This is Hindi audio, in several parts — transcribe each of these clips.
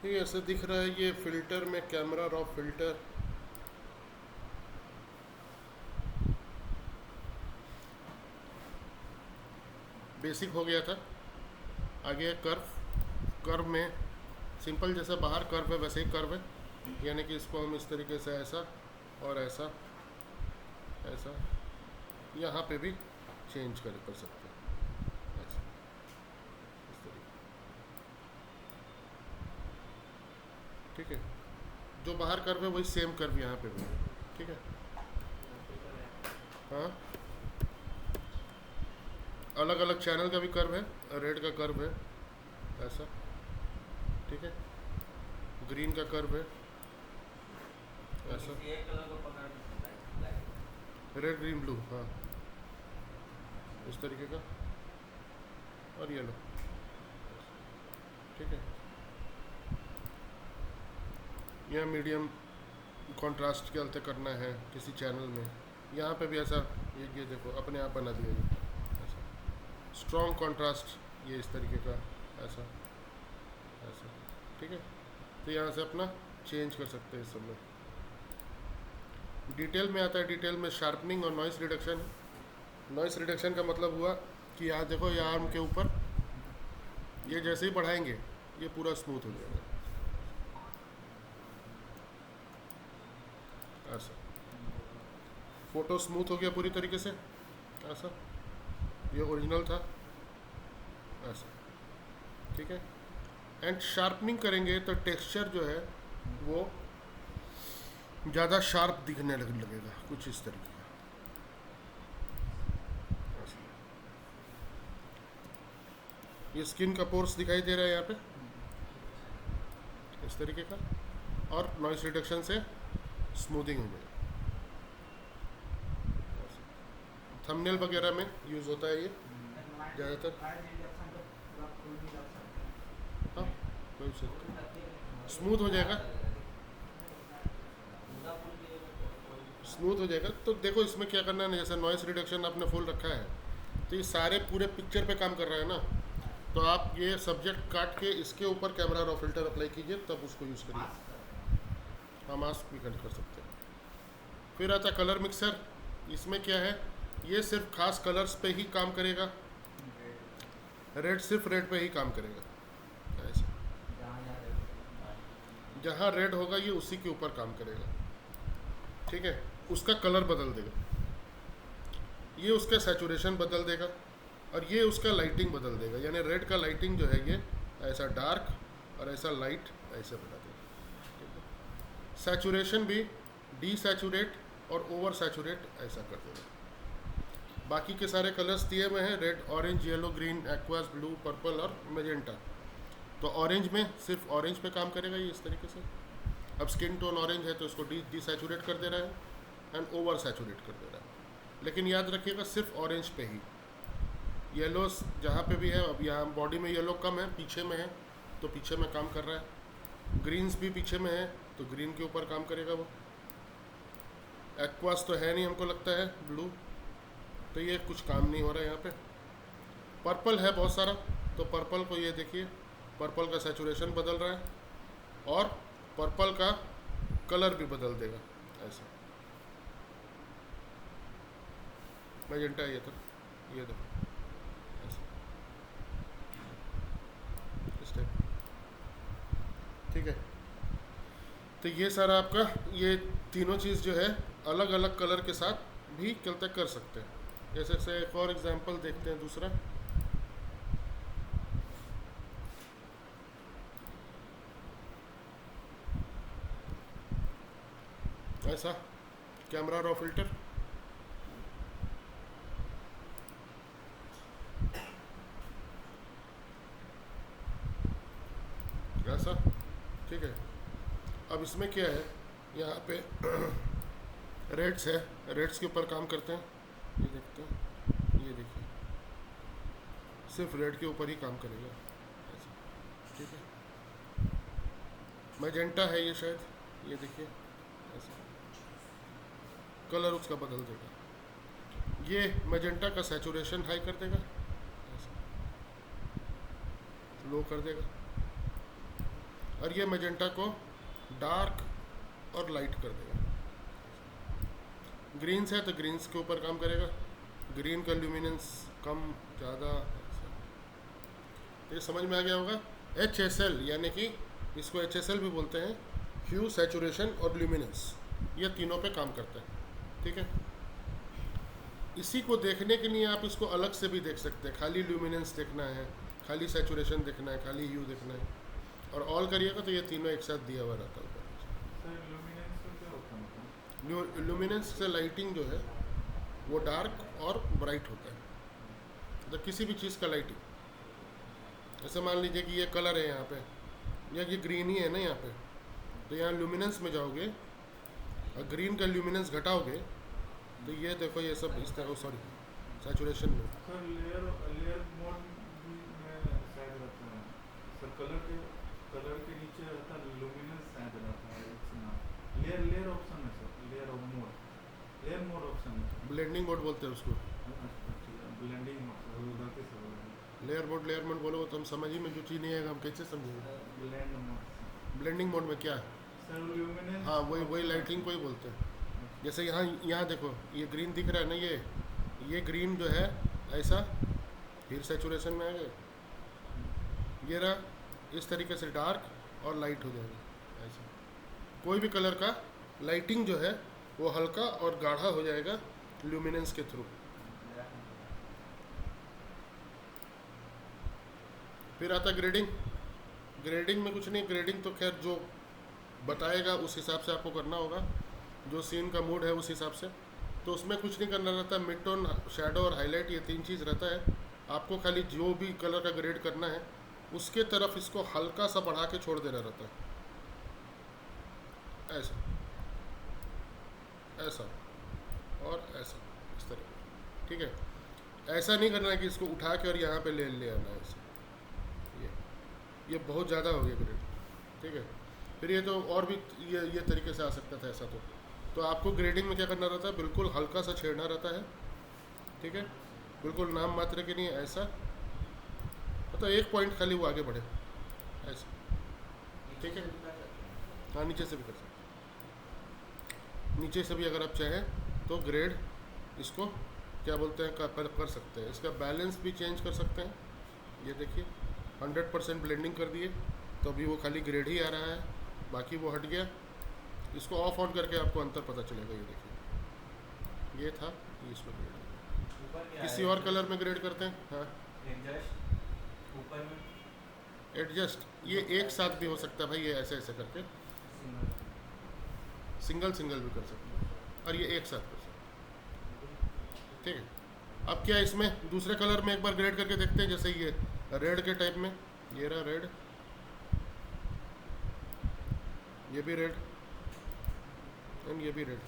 ये ऐसे दिख रहा है, ये फिल्टर में कैमरा रॉ फिल्टर। बेसिक हो गया था। आगे कर्व, कर्व में सिंपल जैसा बाहर कर्व है वैसे ही कर्व है, यानी कि इसको हम इस तरीके से ऐसा और ऐसा ऐसा यहाँ पे भी चेंज कर सकते हैं ऐसा, इस तरीके। ठीक है, जो बाहर कर्व है वही सेम कर्व यहाँ पे भी है। ठीक है, हाँ, अलग अलग चैनल का भी कर्व है, रेड का कर्व है ऐसा। ठीक है, ग्रीन का कर्व है ऐसा, रेड ग्रीन ब्लू, हाँ, इस तरीके का, और येलो। ठीक है, यह मीडियम कंट्रास्ट के अलते करना है किसी चैनल में, यहाँ पे भी ऐसा, ये देखो अपने आप बना दिया ये ऐसा, स्ट्रॉन्ग कंट्रास्ट, ये इस तरीके का ऐसा ऐसा। ठीक है, तो यहाँ से अपना चेंज कर सकते हैं इस सब में। डिटेल में आता है, डिटेल में शार्पनिंग और नॉइस रिडक्शन। नॉइस रिडक्शन का मतलब हुआ कि यहाँ देखो, ये आर्म के ऊपर ये जैसे ही बढ़ाएंगे ये पूरा स्मूथ हो जाएगा ऐसा। फोटो स्मूथ हो गया पूरी तरीके से ऐसा, ये ओरिजिनल था ऐसा। ठीक है, एंड शार्पनिंग करेंगे तो टेक्सचर जो है वो ज़्यादा शार्प दिखने लगेगा, कुछ इस तरीके का ऐसा। ये स्किन का पोर्स दिखाई दे रहा है यहाँ पे इस तरीके का, और नॉइस रिडक्शन से स्मूथिंग हो गई। थंबनेल वगैरह में यूज़ होता है ये ज़्यादातर। हाँ, कोई स्मूथ हो जाएगा, स्मूथ हो जाएगा। तो देखो इसमें क्या करना है ना, जैसे नॉइस रिडक्शन आपने फुल रखा है तो ये सारे पूरे पिक्चर पे काम कर रहा है ना, तो आप ये सब्जेक्ट काट के इसके ऊपर कैमरा रॉ फिल्टर अप्लाई कीजिए, तब उसको यूज़ करिए। हाँ, मास्क भी कट कर सकते हैं। फिर आता कलर मिक्सर। इसमें क्या है, ये सिर्फ खास कलर्स पे ही काम करेगा, रेड सिर्फ रेड पे ही काम करेगा ऐसा। जहाँ रेड होगा ये उसी के ऊपर काम करेगा। ठीक है, उसका कलर बदल देगा, ये उसका सैचुरेशन बदल देगा, और ये उसका लाइटिंग बदल देगा। यानी रेड का लाइटिंग जो है ये ऐसा डार्क और ऐसा लाइट ऐसे बना देगा। ठीक है, सैचुरेशन भी डी सैचुरेट और ओवर सैचुरेट ऐसा कर देगा। बाकी के सारे कलर्स दिए हुए हैं, red, orange, yellow, green, aqueous, blue, purple और मेजेंटा। तो ऑरेंज में सिर्फ ऑरेंज पे काम करेगा ये इस तरीके से। अब स्किन टोन ऑरेंज है तो इसको डी सैचुरेट कर दे रहा है एंड ओवर सैचुरेट कर दे रहा है। लेकिन याद रखिएगा सिर्फ ऑरेंज पे ही। येलो जहाँ पे भी है, अब यहाँ बॉडी में येलो कम है, पीछे में है तो पीछे में काम कर रहा है। ग्रीन्स भी पीछे में है तो ग्रीन के ऊपर काम करेगा वो। एक्वास तो है नहीं हमको लगता है, ब्लू, तो ये कुछ काम नहीं हो रहा है यहाँ पे। पर्पल है बहुत सारा, तो पर्पल को ये देखिए, पर्पल का सैचुरेशन बदल रहा है और पर्पल का कलर भी बदल देगा ऐसा। मैजेंटा ये तो, ये देखो ऐसा, इस टाइप। ठीक है, तो ये सारा आपका, ये तीनों चीज़ जो है अलग अलग कलर के साथ भी चलते कर सकते हैं। जैसे से एक और एग्जांपल देखते हैं दूसरा। ऐसा कैमरा रॉ फिल्टर ऐसा। ठीक है, अब इसमें क्या है, यहाँ पे रेड्स है, रेड्स के ऊपर काम करते हैं। ये देखते हैं, ये देखिए सिर्फ रेड के ऊपर ही काम करेगा ऐसा। ठीक है, मैजेंटा है ये शायद, ये देखिए ऐसा, कलर उसका बदल देगा। ये मैजेंटा का सैचुरेशन हाई कर देगा ऐसा, लो कर देगा। और ये मैजेंटा को डार्क और लाइट कर देगा। ग्रीन्स है तो ग्रीन्स के ऊपर काम करेगा, ग्रीन का ल्यूमिनेंस कम ज़्यादा। ये समझ में आ गया होगा। HSL यानी कि इसको HSL भी बोलते हैं, ह्यू, सैचुरेशन और ल्यूमिनेंस, ये तीनों पे काम करता है। ठीक है, इसी को देखने के लिए आप इसको अलग से भी देख सकते हैं। खाली ल्यूमिनेंस देखना है, खाली सैचुरेशन देखना है, खाली ह्यू देखना है, और ऑल करिएगा तो ये तीनों एक साथ दिया हुआ रहता है। ल्यूमिनेंस से लाइटिंग जो है वो डार्क और ब्राइट होता है, मतलब किसी भी चीज़ का लाइटिंग। जैसे मान लीजिए कि ये कलर है यहाँ पे, या ये ग्रीन ही है ना यहाँ पे, तो यहाँ ल्यूमिनेंस में जाओगे और ग्रीन का ल्यूमिनेंस घटाओगे तो ये देखो ये सब इस तरह, सॉरी सैचुरेशन में। सर लेयर मोड में शायद रहता है सर, कलर के नीचे रहता है लुमिनस शायद रहता है, लेयर ऑप्शन है सर, लेयर मोड ऑप्शन है, ब्लेंडिंग मोड बोलते हैं उसको। ब्लेंडिंग मोड गलती से बोल लेयर मोड बोलो तो हम समझ ही में जो चीज़ नहीं है हम कैसे समझेंगे। ब्लेंड मोड, ब्लेंडिंग मोड में क्या है? सर ल्यूमिनेंस, हाँ वही लाइटिंग को ही बोलते हैं। जैसे यहाँ देखो ये ग्रीन दिख रहा है ना, ये ग्रीन जो है ऐसा, फिर सैचुरेशन में आ गए, ये रहा इस तरीके से डार्क और लाइट हो जाएगा। ऐसा कोई भी कलर का लाइटिंग जो है वो हल्का और गाढ़ा हो जाएगा ल्यूमिनेंस के थ्रू। फिर आता ग्रेडिंग। ग्रेडिंग में कुछ नहीं, ग्रेडिंग तो खैर जो बताएगा उस हिसाब से आपको करना होगा, जो सीन का मूड है उस हिसाब से। तो उसमें कुछ नहीं करना रहता, मिड टोन, शैडो और हाईलाइट, ये तीन चीज़ रहता है। आपको खाली जो भी कलर का ग्रेड करना है उसके तरफ इसको हल्का सा बढ़ा के छोड़ देना रहता है, ऐसा ऐसा और ऐसा, इस तरह। ठीक है, ऐसा नहीं करना है कि इसको उठा के और यहाँ पे ले आना है ऐसे, ये बहुत ज़्यादा हो गया ग्रेड। ठीक है, फिर ये तो और भी ये तरीके से आ सकता था ऐसा। तो आपको ग्रेडिंग में क्या करना रहता है, बिल्कुल हल्का सा छेड़ना रहता है। ठीक है, बिल्कुल नाम मात्र के लिए ऐसा, मतलब एक पॉइंट खाली वो आगे बढ़े ऐसा। ठीक है, हाँ नीचे से भी कर सकते, नीचे से भी अगर आप चाहें तो ग्रेड इसको क्या बोलते हैं कर सकते हैं। इसका बैलेंस भी चेंज कर सकते हैं। ये देखिए 100% ब्लेंडिंग कर दिए तो अभी वो खाली ग्रेड ही आ रहा है, बाकी वो हट गया। इसको ऑफ ऑन करके आपको अंतर पता चलेगा। ये देखिए ये था, ये इसमें ग्रेड, किसी और कलर में ग्रेड करते हैं। हाँ एडजस्ट, ये एक साथ भी हो सकता है भाई, ये ऐसे ऐसे करके सिंगल भी कर सकते हैं, और ये एक साथ कर सकते हैं। ठीक है, अब क्या इसमें दूसरे कलर में एक बार ग्रेड करके देखते हैं। जैसे ये रेड के टाइप में, ये रहा रेड, ये भी रेड एंड ये भी रेड।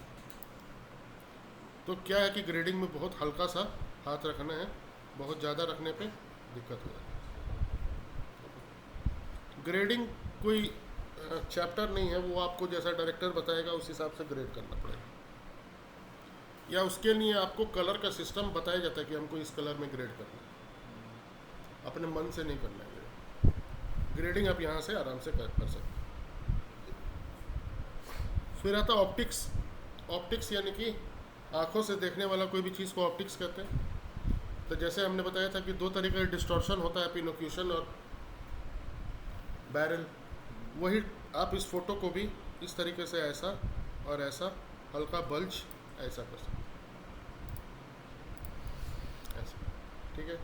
तो क्या है कि ग्रेडिंग में बहुत हल्का सा हाथ रखना है, बहुत ज़्यादा रखने पे दिक्कत हो जाती है। ग्रेडिंग कोई चैप्टर नहीं है, वो आपको जैसा डायरेक्टर बताएगा उस हिसाब से ग्रेड करना पड़ेगा, या उसके लिए आपको कलर का सिस्टम बताया जाता है कि हमको इस कलर में ग्रेड करना है, अपने मन से नहीं करना है। ग्रेडिंग आप यहाँ से आराम से कर सकते हैं। फिर आता ऑप्टिक्स। ऑप्टिक्स यानी कि आँखों से देखने वाला कोई भी चीज़ को ऑप्टिक्स कहते हैं। तो जैसे हमने बताया था कि दो तरीके का डिस्टॉर्शन होता है, पिनोक्यूशन और बैरल। वही आप इस फोटो को भी इस तरीके से ऐसा और ऐसा हल्का बल्ज ऐसा कर सकते हैं, ऐसा। ठीक है,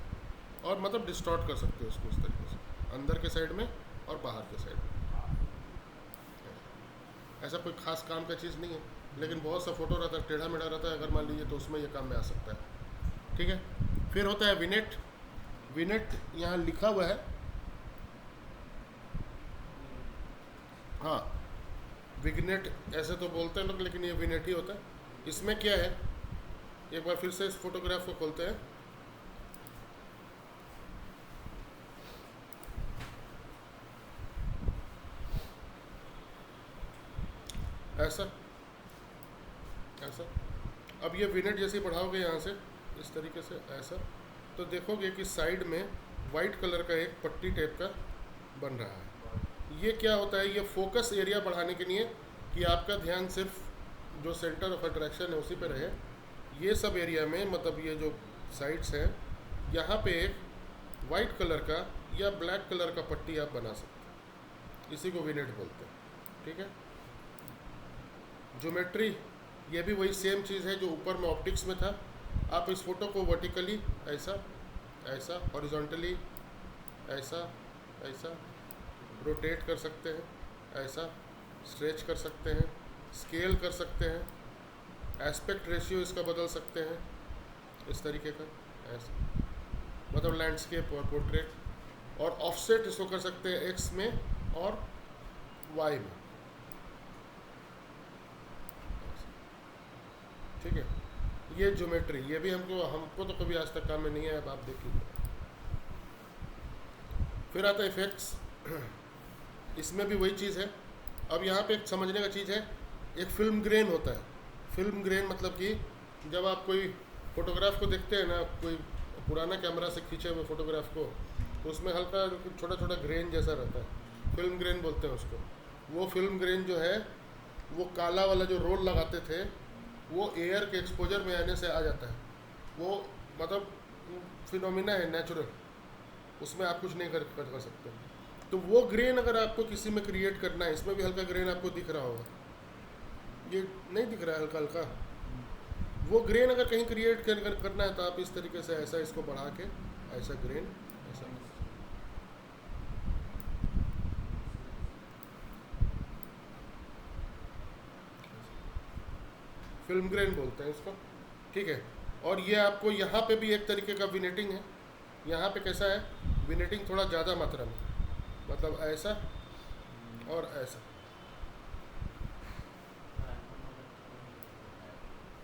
और मतलब डिस्टॉर्ट कर सकते हो उसको इस तरीके से, अंदर के साइड में और बाहर के साइड में। ऐसा कोई खास काम का चीज़ नहीं है, लेकिन बहुत सा फोटो रहता है, टेढ़ा मेढ़ा रहता है, अगर मान लीजिए तो उसमें ये काम में आ सकता है। ठीक है, फिर होता है विनेट। विनेट यहाँ लिखा हुआ है, हाँ विग्नेट ऐसे तो बोलते हैं लोग, लेकिन ये विनेट ही होता है। इसमें क्या है, एक बार फिर से इस फोटोग्राफ को खोलते हैं। ऐसा ऐसा, अब ये विनेट जैसे बढ़ाओगे यहाँ से इस तरीके से ऐसा, तो देखोगे कि साइड में वाइट कलर का एक पट्टी टाइप का बन रहा है। ये क्या होता है, ये फोकस एरिया बढ़ाने के लिए कि आपका ध्यान सिर्फ जो सेंटर ऑफ अट्रैक्शन है उसी पे रहे। ये सब एरिया में मतलब ये जो साइड्स हैं, यहाँ पे एक वाइट कलर का या ब्लैक कलर का पट्टी आप बना सकते हैं, इसी को विनेट बोलते हैं। ठीक है। ज्योमेट्री ये भी वही सेम चीज़ है जो ऊपर में ऑप्टिक्स में था। आप इस फोटो को वर्टिकली ऐसा ऐसा, हॉरिजॉन्टली ऐसा ऐसा रोटेट कर सकते हैं, ऐसा स्ट्रेच कर सकते हैं, स्केल कर सकते हैं, एस्पेक्ट रेशियो इसका बदल सकते हैं इस तरीके का, ऐसा मतलब लैंडस्केप और पोर्ट्रेट, और ऑफसेट इसको कर सकते हैं एक्स में और वाई में। ठीक है। ये ज्योमेट्री ये भी हमको तो कभी आज तक काम में नहीं आया, अब आप देख लीजिए। फिर आता है इफेक्ट्स। इसमें भी वही चीज़ है। अब यहाँ पे एक समझने का चीज़ है, एक फिल्म ग्रेन होता है। फिल्म ग्रेन मतलब कि जब आप कोई फोटोग्राफ को देखते हैं ना, कोई पुराना कैमरा से खींचे हुए फोटोग्राफ को, तो उसमें हल्का छोटा छोटा ग्रेन जैसा रहता है, फिल्म ग्रेन बोलते हैं उसको। वो फिल्म ग्रेन जो है, वो काला वाला जो रोल लगाते थे, वो एयर के एक्सपोजर में आने से आ जाता है। वो मतलब फिनोमिना है नेचुरल, उसमें आप कुछ नहीं कर सकते। तो वो ग्रेन अगर आपको किसी में क्रिएट करना है, इसमें भी हल्का ग्रेन आपको दिख रहा होगा, ये नहीं दिख रहा है हल्का हल्का, वो ग्रेन अगर कहीं क्रिएट करना है तो आप इस तरीके से ऐसा इसको बढ़ा के ऐसा ग्रेन ऐसा, फिल्म ग्रेन बोलते हैं इसको। ठीक है। और ये आपको यहाँ पे भी एक तरीके का विनेटिंग है। यहाँ पे कैसा है, विनेटिंग थोड़ा ज़्यादा मात्रा में, मतलब ऐसा और ऐसा।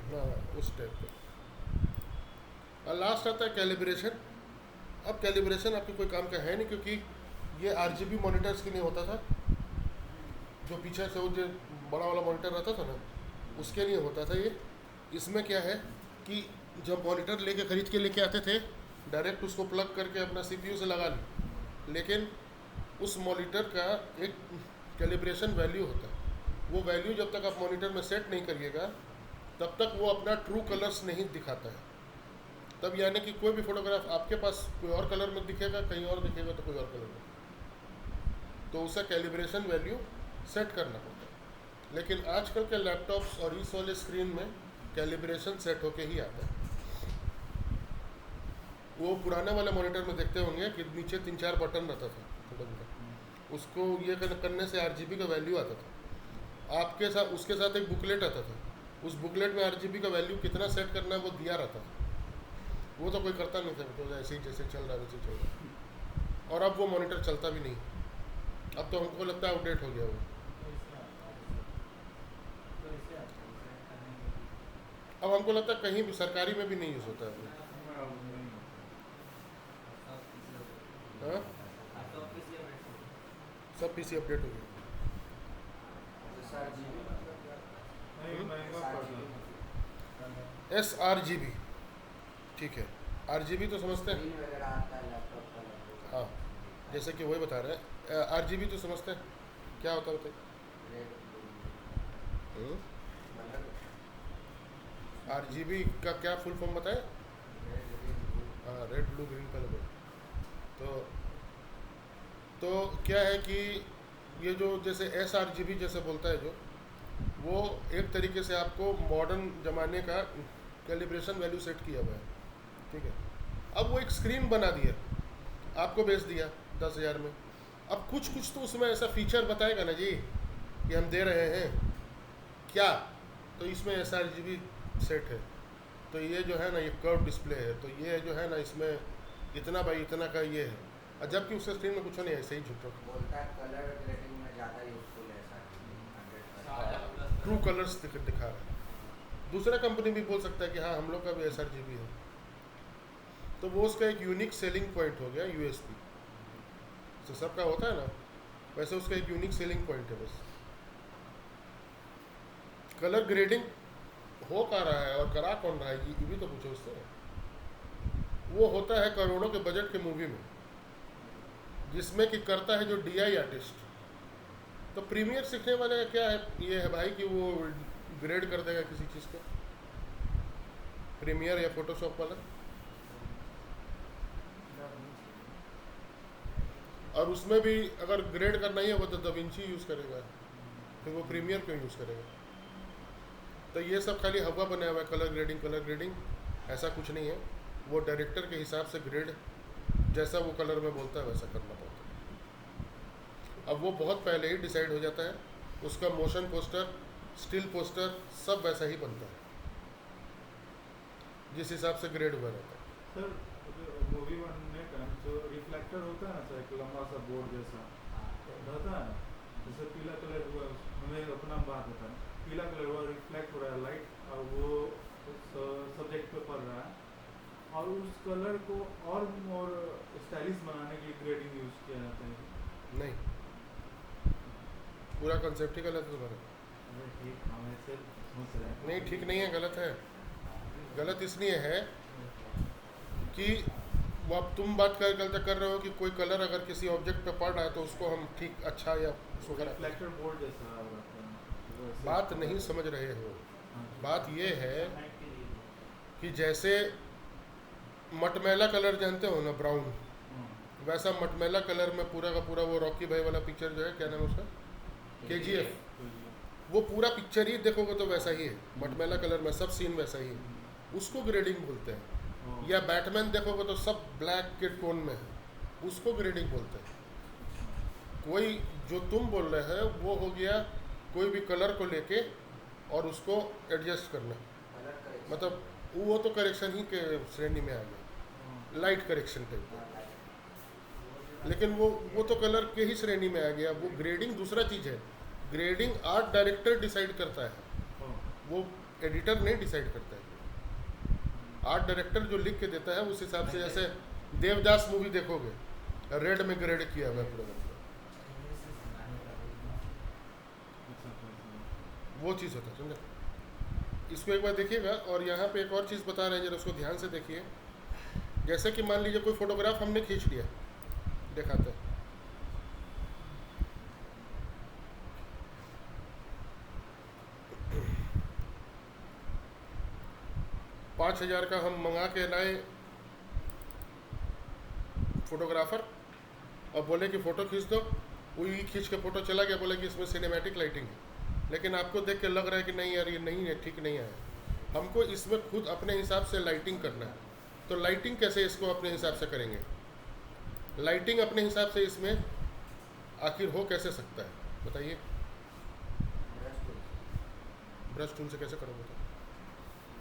हाँ, उस टाइप का। और लास्ट आता है कैलिब्रेशन। अब कैलिब्रेशन आपके कोई काम का है नहीं, क्योंकि ये RGB मॉनिटर्स के लिए होता था। जो पीछे से वो जो बड़ा वाला मॉनिटर रहता था ना, उसके लिए होता था ये। इसमें क्या है कि जब मॉनिटर खरीद के लेके आते थे, डायरेक्ट उसको प्लग करके अपना CPU से लगा ली, लेकिन उस मॉनिटर का एक कैलिब्रेशन वैल्यू होता है। वो वैल्यू जब तक आप मॉनिटर में सेट नहीं करिएगा, तब तक वो अपना ट्रू कलर्स नहीं दिखाता है। तब यानी कि कोई भी फोटोग्राफ आपके पास कोई और कलर में दिखेगा, कहीं और दिखेगा तो कोई और कलर में, तो उसे कैलिब्रेशन वैल्यू सेट करना पड़ता है। लेकिन आजकल के लैपटॉप्स और इस वाले स्क्रीन में कैलिब्रेशन सेट होके ही आता है। वो पुराने वाले मॉनिटर में देखते होंगे कि नीचे 3-4 बटन रहता था छोटा छोटा, उसको ये करने से RGB का वैल्यू आता था। आपके साथ उसके साथ एक बुकलेट आता था, उस बुकलेट में RGB का वैल्यू कितना सेट करना है वो दिया रहता था। वो तो कोई करता नहीं था, तो ऐसे ही जैसे चल रहा वैसे चल रहा। और अब वो मॉनिटर चलता भी नहीं, अब तो हमको लगता है आउटडेट हो गया वो। अब हमको लगता है कहीं भी सरकारी में भी नहीं यूज़ होता है। हाँ, सब PC अपडेट हो गया। sRGB, ठीक है। RGB तो समझते हैं, हाँ, जैसे कि वही बता रहे हैं। RGB तो समझते हैं क्या होता है, बताइए। RGB का क्या फुल फॉर्म बताए? हाँ, रेड ब्लू ग्रीन कलर। तो क्या है कि ये जो जैसे sRGB जैसे बोलता है जो, वो एक तरीके से आपको मॉडर्न ज़माने का कैलिब्रेशन वैल्यू सेट किया हुआ है। ठीक है। अब वो एक स्क्रीन बना दिया, आपको बेच दिया 10,000 में। अब कुछ तो उसमें ऐसा फीचर बताएगा ना जी कि हम दे रहे हैं क्या, तो इसमें sRGB सेट है, तो ये जो है ना ये कर्व डिस्प्ले है, तो ये जो है ना इसमें इतना बाई इतना का ये है, और जबकि उसके स्क्रीन में कुछ नहीं है, ऐसे ही झूठो बोलता है कलर ग्रेडिंग में ज़्यादा यूजफुल है ट्रू कलर्स दिखा रहा है। दूसरा कंपनी भी बोल सकता है कि हाँ हम लोग का भी sRGB है, तो वो उसका एक यूनिक सेलिंग पॉइंट हो गया, USP। तो सबका होता है ना, वैसे उसका एक यूनिक सेलिंग पॉइंट है बस। कलर ग्रेडिंग हो क्या रहा है और करा कौन रहा है, ये भी तो पूछो उससे। वो होता है करोड़ों के बजट के मूवी में, जिसमें कि करता है जो DI आर्टिस्ट, तो प्रीमियर सीखने वाले का क्या है, ये है भाई कि वो ग्रेड कर देगा किसी चीज़ को, प्रीमियर या फोटोशॉप वाला। और उसमें भी अगर ग्रेड करना ही होगा तो दाविंची यूज़ करेगा, फिर वो प्रीमियर क्यों यूज़ करेगा। तो ये सब खाली हवा बनाया हुआ है, कलर ग्रेडिंग ऐसा कुछ नहीं है। वो डायरेक्टर के हिसाब से ग्रेड जैसा वो कलर में बोलता है वैसा करना पड़ता है। अब वो बहुत पहले ही डिसाइड हो जाता है, उसका मोशन पोस्टर, स्टिल पोस्टर सब वैसा ही बनता है जिस हिसाब से ग्रेड हुआ रहता है। सर मूवी बनने का जो रिफ्लेक्टर होता है ना सर, एक लंबा सा बोर्ड जैसा रहता है, जैसे पीला कलर हुआ, हमें अपना बात होता है, पीला कलर हुआ रिफ्लेक्ट हो रहा है लाइट और वो उस सब्जेक्ट पे पड़ रहा है, और उस कलर को और स्टाइलिश बनाने के लिए ग्रेडिंग यूज किया जाता है। नहीं, पूरा कंसेप्ट ही गलत है तुम्हारा। अरे ठीक, हम ऐसे सोच रहे हैं। नहीं ठीक नहीं है, गलत है। गलत इसलिए है कि वो अब तुम बात कर रहे हो कि कोई कलर अगर किसी ऑब्जेक्ट पे पड़ रहा है तो उसको हम ठीक अच्छा या सुगर, रिफ्लेक्टर बोर्ड जैसा रहता है। बात नहीं समझ रहे हो। हाँ। बात ये है कि जैसे मटमैला कलर जानते हो ना, ब्राउन, वैसा मटमैला कलर में पूरा का पूरा वो रॉकी भाई वाला पिक्चर जो है, क्या नाम है उसका, KGF, वो पूरा पिक्चर ही देखोगे तो वैसा ही है, मटमैला कलर में सब सीन वैसा ही है, उसको ग्रेडिंग बोलते हैं। या बैटमैन देखोगे तो सब ब्लैक के टोन में है, उसको ग्रेडिंग बोलते हैं। कोई जो तुम बोल रहे हैं वो हो गया कोई भी कलर को लेके और उसको एडजस्ट करना, कलर करेक्शन। मतलब वो तो करेक्शन ही के श्रेणी में आ गया, लाइट करेक्शन टाइप का। लेकिन वो तो कलर के ही श्रेणी में आ गया। वो ग्रेडिंग दूसरा चीज़ है। ग्रेडिंग आर्ट डायरेक्टर डिसाइड करता है, वो एडिटर नहीं डिसाइड करता है। आर्ट डायरेक्टर जो लिख के देता है उस हिसाब से, जैसे देवदास मूवी देखोगे, रेड में ग्रेड किया हुआ है पूरा, वो चीज़ होता है, समझे। इसको एक बार देखिएगा। और यहाँ पे एक और चीज़ बता रहे हैं, जरा उसको ध्यान से देखिए। जैसे कि मान लीजिए कोई फोटोग्राफ हमने खींच लिया, दिखाते हैं, $5,000 का हम मंगा के लाए फोटोग्राफर और बोले कि फ़ोटो खींच दो, वही खींच के फ़ोटो चला गया, बोले कि इसमें सिनेमैटिक लाइटिंग है। लेकिन आपको देख के लग रहा है कि नहीं यार ये नहीं है, ठीक नहीं आया। हमको इसमें खुद अपने हिसाब से लाइटिंग करना है। तो लाइटिंग कैसे इसको अपने हिसाब से करेंगे? लाइटिंग अपने हिसाब से इसमें आखिर हो कैसे सकता है, बताइए। ब्रश टूल से कैसे करोगे? तो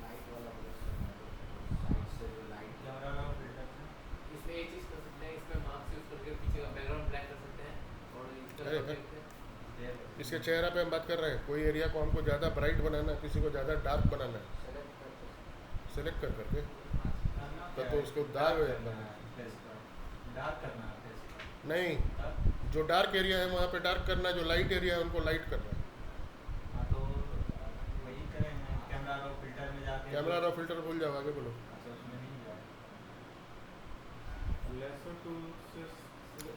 लाइट वाला साइड से जो लाइट इसमें एक चीज़ कर सकते हैं, इसमें मार्क्स यूज़ करके पीछे का बैकग्राउंड ब्लैक कर सकते हैं और इसका अरे object है। इसके चेहरा पे हम बात कर रहे हैं। कोई एरिया को हमको ज़्यादा ब्राइट बनाना है, किसी को ज़्यादा डार्क बनाना है, सेलेक्ट करके सेलेक्ट कर करके तो उसको दाग हो जाता है। डार्क करना है face नहीं, जो डार्क एरिया है वहाँ पे डार्क करना है, जो लाइट एरिया है उनको लाइट करना है। हाँ, तो वही करेंगे, कैमरा रो फिल्टर में जाके। कैमरा रो फिल्टर भूल जाओ, आगे बोलो। अच्छा, उसमें नहीं जाए। लेसर टूल से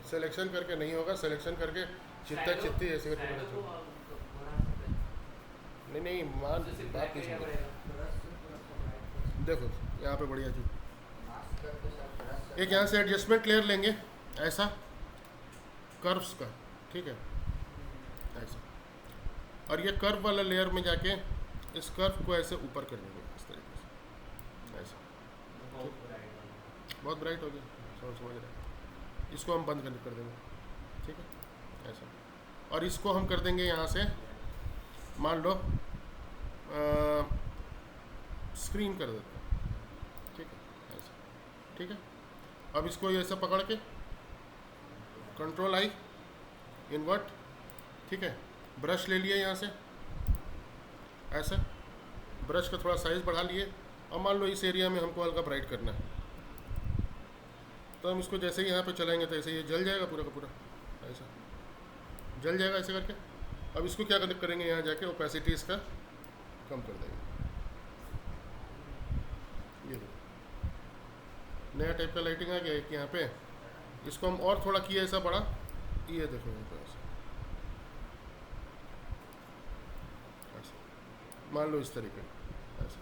सिलेक्शन करके नहीं होगा, सिलेक्शन करके चित्ता चित्ती ऐसे करके Shadow को बनाना बना सकते हैं। चाहिए। नहीं मान उससे सिर्फ बात black नहीं area समझ। पड़ेगा। ब्रश से थोड़ा सा ब्राइट देखो यहाँ पे बढ़िया चीज़, मास्क करके सर ब्रश से एक यहाँ से एडजस्टमेंट लेयर लेंगे ऐसा कर्व्स का, ठीक है, ऐसा। और ये कर्व वाला लेयर में जाके इस कर्व को ऐसे ऊपर कर देंगे इस तरीके से, ऐसा। बहुत bright है। बहुत ब्राइट हो गया, समझ रहे हैं। इसको हम बंद कर देंगे, ठीक है, ऐसा। और इसको हम कर देंगे यहाँ से, मान लो स्क्रीन कर देते हैं, ठीक है, ऐसा, ठीक है। अब इसको ऐसा पकड़ के कंट्रोल आई इन्वर्ट, ठीक है। ब्रश ले लिए यहाँ से ऐसा, ब्रश का थोड़ा साइज़ बढ़ा लिए और मान लो इस एरिया में हमको हल्का ब्राइट करना है, तो हम इसको जैसे ही यहाँ पे चलाएंगे तो ऐसे ये जल जाएगा पूरा का पूरा, ऐसा जल जाएगा ऐसे करके। अब इसको क्या करेंगे, यहाँ जाके ओपेसिटी इसका कम कर देंगे। ये देखो नया टाइप का लाइटिंग आ गया एक यहाँ पे। इसको हम और थोड़ा किया ऐसा बड़ा, ये देखो यहाँ पे ऐसा मान लो इस तरीके ऐसा।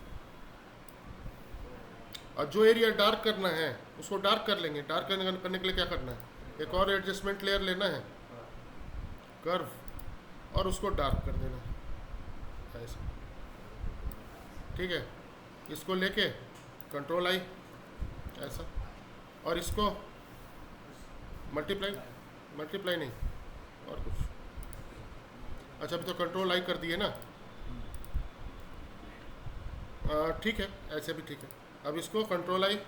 और जो एरिया डार्क करना है उसको डार्क कर लेंगे। डार्क करने के लिए क्या करना है, एक और एडजस्टमेंट लेयर लेना है, कर्व, और उसको डार्क कर देना है ऐसा। ठीक है, इसको लेके कंट्रोल आई ऐसा, और इसको मल्टीप्लाई नहीं और कुछ। अच्छा, अभी तो कंट्रोल आई कर दिए ना, ठीक है, ऐसे भी ठीक है। अब इसको कंट्रोल आई,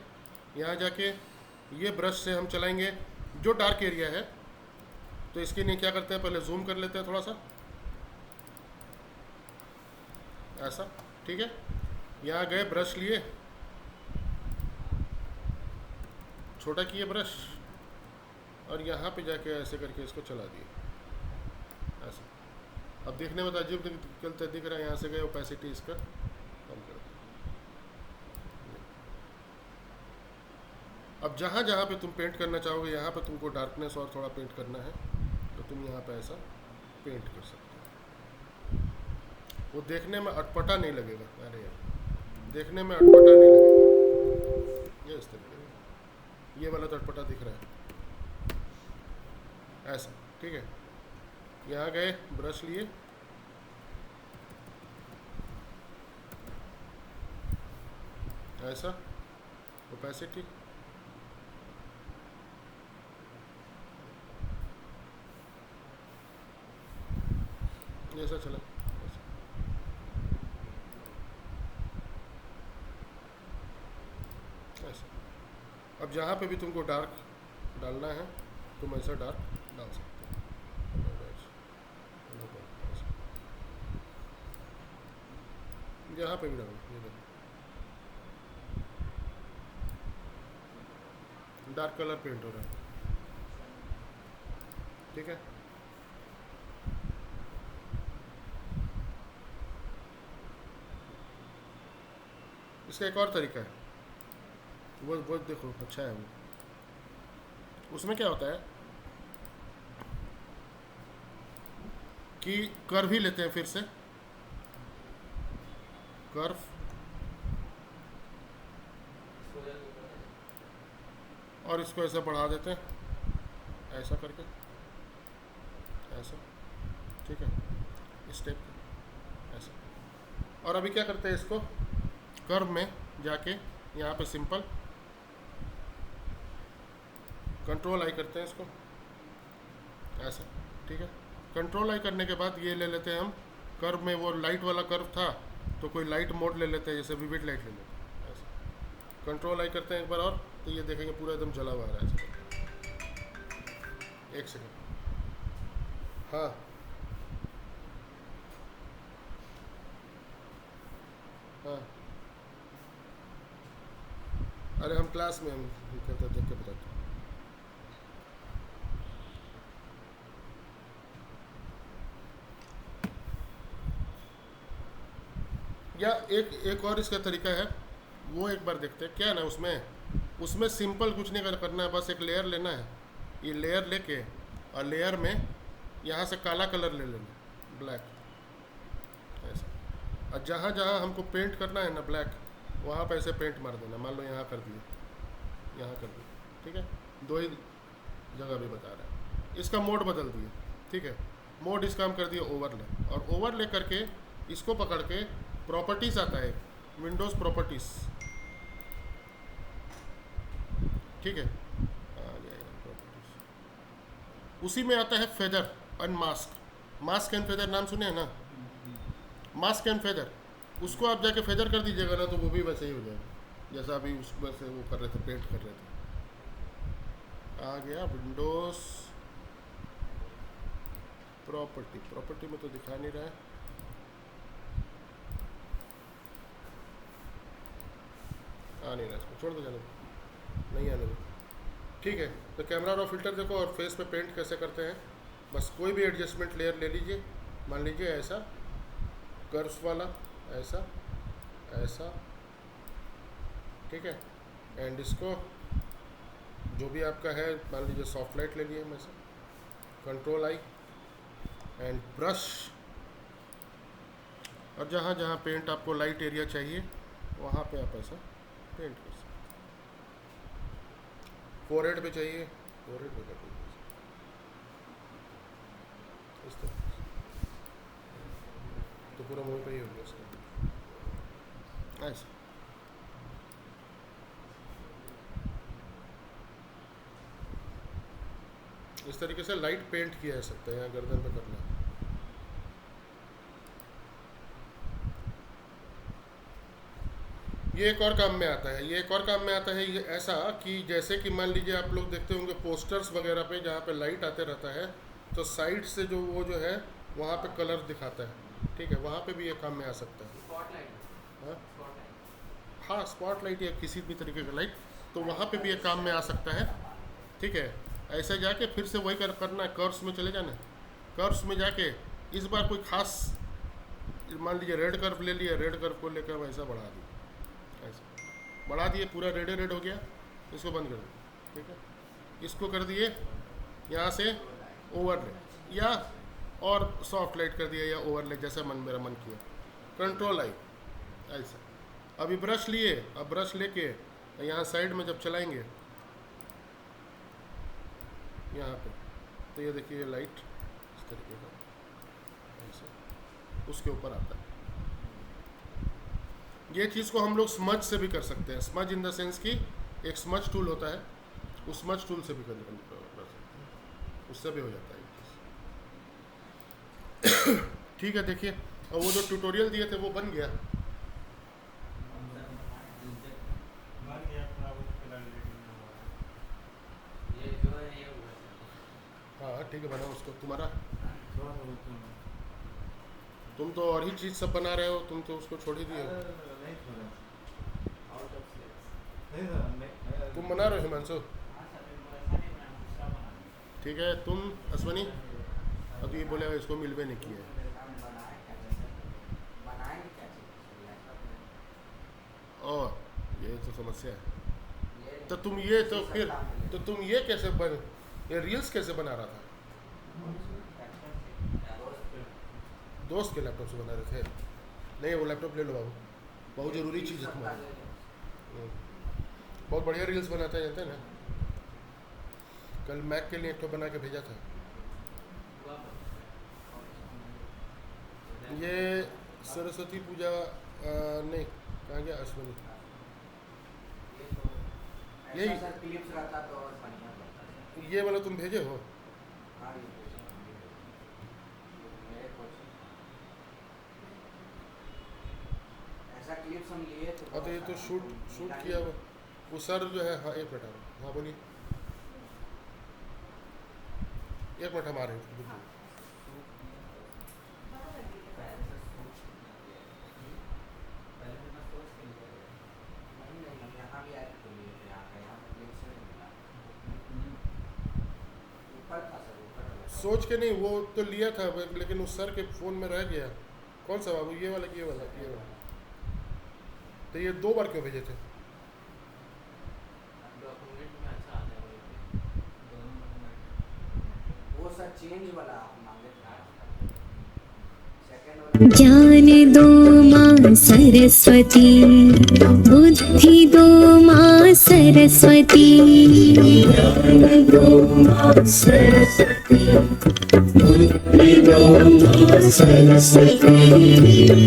यहाँ जाके ये ब्रश से हम चलाएंगे जो डार्क एरिया है। तो इसके लिए क्या करते हैं, पहले जूम कर लेते हैं थोड़ा सा ऐसा। ठीक है, यहाँ गए, ब्रश लिए, छोटा किए ब्रश, और यहाँ पे जाके ऐसे करके इसको चला दिए ऐसा। अब देखने में तो अजीब दिख रहा है, यहाँ से गए ओपेसिटी इसका कम कर दिया। अब जहाँ जहाँ पे तुम पेंट करना चाहोगे, यहाँ पे तुमको डार्कनेस और थोड़ा पेंट करना है तो तुम यहाँ पे ऐसा पेंट कर सकते हो। वो देखने में अटपटा नहीं लगेगा, अरे यार देखने में अटपटा नहीं लगेगा। ये इस तरीके, ये वाला तो अटपटा दिख रहा है ऐसा। ठीक है, यहाँ गए, ब्रश लिए, ऐसा, ओपेसिटी, ऐसा चला ऐसा। ऐसा। अब जहाँ पे भी तुमको डार्क डालना है तुम ऐसा डार्क डाल सकते हो। यहाँ पे भी डालो, ये देखो डार्क कलर पेंट हो रहा है। ठीक है, इसका एक और तरीका है, वो देखो अच्छा है। वो उसमें क्या होता है कि कर्व ही लेते हैं, फिर से कर्व, और इसको ऐसा बढ़ा देते हैं ऐसा करके ऐसा। ठीक है, इस टाइप का ऐसा। और अभी क्या करते हैं, इसको कर्व में जाके यहाँ पे सिंपल कंट्रोल आई करते हैं इसको ऐसा। ठीक है, कंट्रोल आई करने के बाद ये ले लेते हैं हम कर्व में, वो लाइट वाला कर्व था तो कोई लाइट मोड ले लेते हैं, जैसे विविड लाइट ले लेते हैं ऐसा। कंट्रोल आई करते हैं एक बार और, तो ये देखेंगे पूरा एकदम जला हुआ है ऐसा। एक सेकंड, हाँ हाँ, अरे हम क्लास में हम करते देख के बताते हैं। या एक और इसका तरीका है, वो एक बार देखते हैं। क्या है ना, उसमें सिंपल कुछ नहीं करना है, बस एक लेयर लेना है। ये लेयर लेके और लेयर में यहाँ से काला कलर ले लेना, ब्लैक ऐसा। और जहाँ जहाँ हमको पेंट करना है ना ब्लैक, वहाँ पे ऐसे पेंट मार देना। मान लो यहाँ कर दिए, यहाँ कर दिए। ठीक है, दो ही जगह भी बता रहा है। इसका मोड बदल दिए। ठीक है, मोड इसका हम कर दिए ओवरले, और ओवरले करके इसको पकड़ के प्रॉपर्टीज़ आता है, विंडोज़ प्रॉपर्टीज़। ठीक है, आ जाएगा प्रॉपर्टीज़। उसी में आता है feather and mask. Mask and feather नाम सुने हैं ना, मास्क एंड फेदर। उसको आप जाके फेदर कर दीजिएगा ना, तो वो भी वैसे ही हो जाएगा जैसा अभी उसमें से वो कर रहे थे, पेंट कर रहे थे। आ गया विंडोज़ प्रॉपर्टी में तो दिखा नहीं रहा है। आ नहीं रहा, इसको छोड़ दो, जाने दो, नहीं आने दो। ठीक है, तो कैमरा रो फिल्टर देखो, और फेस पे पेंट कैसे करते हैं। बस कोई भी एडजस्टमेंट लेयर ले लीजिए, मान लीजिए ऐसा कर्व्स वाला, ऐसा ऐसा। ठीक है, एंड इसको जो भी आपका है, मान लीजिए सॉफ्ट लाइट ले लिए हम ऐसा, कंट्रोल आई एंड ब्रश, और जहाँ जहाँ पेंट आपको लाइट एरिया चाहिए वहाँ पे आप ऐसा पेंट कर सकते हैं। फोरहेड पे चाहिए, फोरहेड पे कर दीजिए इस तरह से। तो पूरा मुँह पे ही हो गया इसका ऐसा। इस तरीके से लाइट पेंट किया जा सकता है। यहाँ गर्दन पे करना है। ये एक और काम में आता है, ये एक और काम में आता है ये ऐसा कि जैसे कि मान लीजिए आप लोग देखते होंगे पोस्टर्स वगैरह पे जहाँ पे लाइट आते रहता है तो साइड से जो वो जो है वहाँ पे कलर दिखाता है, ठीक है, वहाँ पे भी ये काम में आ सकता है। स्पॉटलाइट, हाँ स्पॉटलाइट। हाँ, स्पॉटलाइट या किसी भी तरीके का लाइट, तो वहाँ पे भी ये काम में आ सकता है, ठीक है। ऐसे जाके फिर से वही करना है, कर्व्स में चले जाना है। कर्व्स में जाके इस बार कोई खास मान लीजिए रेड कर्व ले लिया, रेड कर्व को लेकर वैसा बढ़ा दिया, ऐसा बढ़ा दिए, पूरा रेड हो गया, इसको बंद कर दिया, ठीक है। इसको कर दिए यहाँ से ओवरले या और सॉफ्ट लाइट कर दिया या ओवरले, जैसा मेरा मन किया। कंट्रोल आई ऐसा। अभी ब्रश लिए, अब ब्रश लेके यहाँ साइड में जब चलाएंगे यहाँ पे तो ये देखिए लाइट इस तरीके का ऐसा उसके ऊपर आता है। ये चीज़ को हम लोग स्मज से भी कर सकते हैं। स्मज इन द सेंस कि एक स्मज टूल होता है, उस स्मज टूल से भी कर सकते हैं, उससे भी हो जाता है ये चीज़। ठीक है, देखिए, और वो जो ट्यूटोरियल दिए थे वो बन गया। ये जो है ये हुआ है। हाँ ठीक है, बनाओ उसको। तुम्हारा थोड़ा सा बोलते हैं। तुम तो और ही चीज़ सब बना रहे हो, तुम तो उसको छोड़ ही दिए हो। नहीं थोड़ा आउट ऑफ सिलेक्स। नहीं था नहीं तुम बना रहे हो हिमांशु, ठीक है। तुम अश्वनी अब ये बोले इसको मिलवे नहीं किया है। बनाएंगे क्या चीज़ लैपटॉप में? और ये तो समस्या है। ये तो तुम ये तो इसी फिर सब काम के लिए। तो तुम ये कैसे बन, ये रील्स कैसे बना रहा था? दोस्त के लैपटॉप से बना रहे थे? नहीं, वो लैपटॉप ले लो बाबू, बहुत ज़रूरी चीज़ है तुम्हारी। बहुत बढ़िया रील्स बनाता है, जानते हैं ना। कल मैक के लिए एक तो बना के भेजा था। ये सरस्वती पूजा नहीं, कहाँ गया अश्विनी? यही। ऐसा सर क्लिप्स रहता तो और बढ़िया लगता। ये वाला तुम भेजे हो? हाँ ये मेरे कुछ ऐसा क्लिप्स हम लिए तो हाँ, तो ये तो शूट किया हुआ वो सर जो है। हाँ एक मिनट, हाँ बोलिए। एक मिनट, हम आ रहे हैं। यहाँ भी आए तो लिए थे, यहाँ पे क्लिप्स नहीं मिला। ऊपर था सर, ऊपर वाला। सोच के नहीं, वो तो लिया था लेकिन उस सर के फ़ोन में रह गया। कौन सा बाबू? ये वाला कि ये वाला? ये वाला। तो ये 2 बार क्यों भेजे थे? डॉक्यूमेंट में अच्छा आता है वो सर चेंज वाला आप मांगे थे, सेकंड वाला। ज्ञान दो माँ सरस्वती, बुद्धि दो माँ सरस्वती, ज्ञान दो माँ सरस्वती, बुद्धि दो माँ सरस्वती,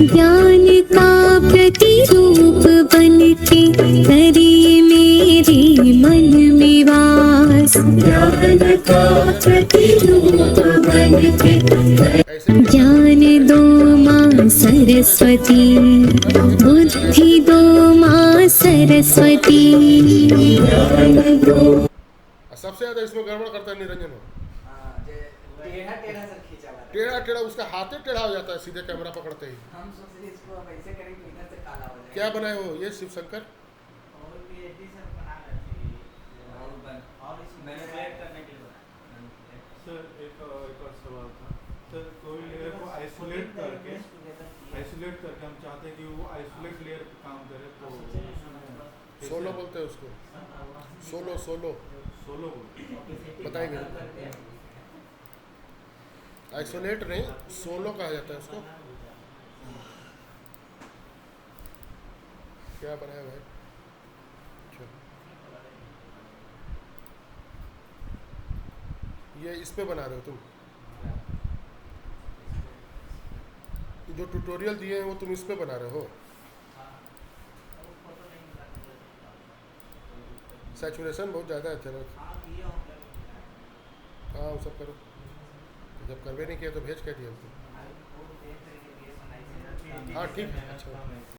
ज्ञान का प्रतिरूप बनके करे मेरे मन में वास, ज्ञान का प्रतिरूप बनके ऐसे भी ज्ञान दो माँ सरस्वती, बुद्धि दो माँ सरस्वती, ज्ञान दो। सबसे ज़्यादा इसमें गड़बड़ करता है निरंजन हो। हाँ, जे टेढ़ा टेढ़ा सर खींचा हुआ था। टेढ़ा टेढ़ा, उसका हाथे टेढ़ा हो जाता है सीधे कैमरा पकड़ते ही। हम सोच रहे इसको अब ऐसे करेंगे इधर से काला हो जाएगा। क्या बनाए हो ये शिव शंकर? और भी एडिशन बना रहे थे और इसमें मैनिपुलेट करने के लिए बना। सर एक और सवाल था सर, कोई लेयर को आइसोलेट करके हम चाहते हैं कि वो आइसोलेट लेयर पे काम करे तो उसमें सोलो बोलते हैं उसको, सोलो सोलो सोलो बोलते बताएंगे। आइसोलेट नहीं, सोलो कहा जाता है उसको। क्या बनाया भाई? चलो ये इस पे बना रहे हो तुम? जो ट्यूटोरियल दिए हैं वो तुम इस पे बना रहे हो? वो फोटो नहीं मिला मुझे। सैचुरेशन बहुत ज़्यादा है चलो। हाँ किए होंगे। हाँ वो सब करो। जब करवे नहीं किया तो भेज क्या दिया तुम? वो देख रहे कि ये बनाई से हाँ ठीक है अच्छा।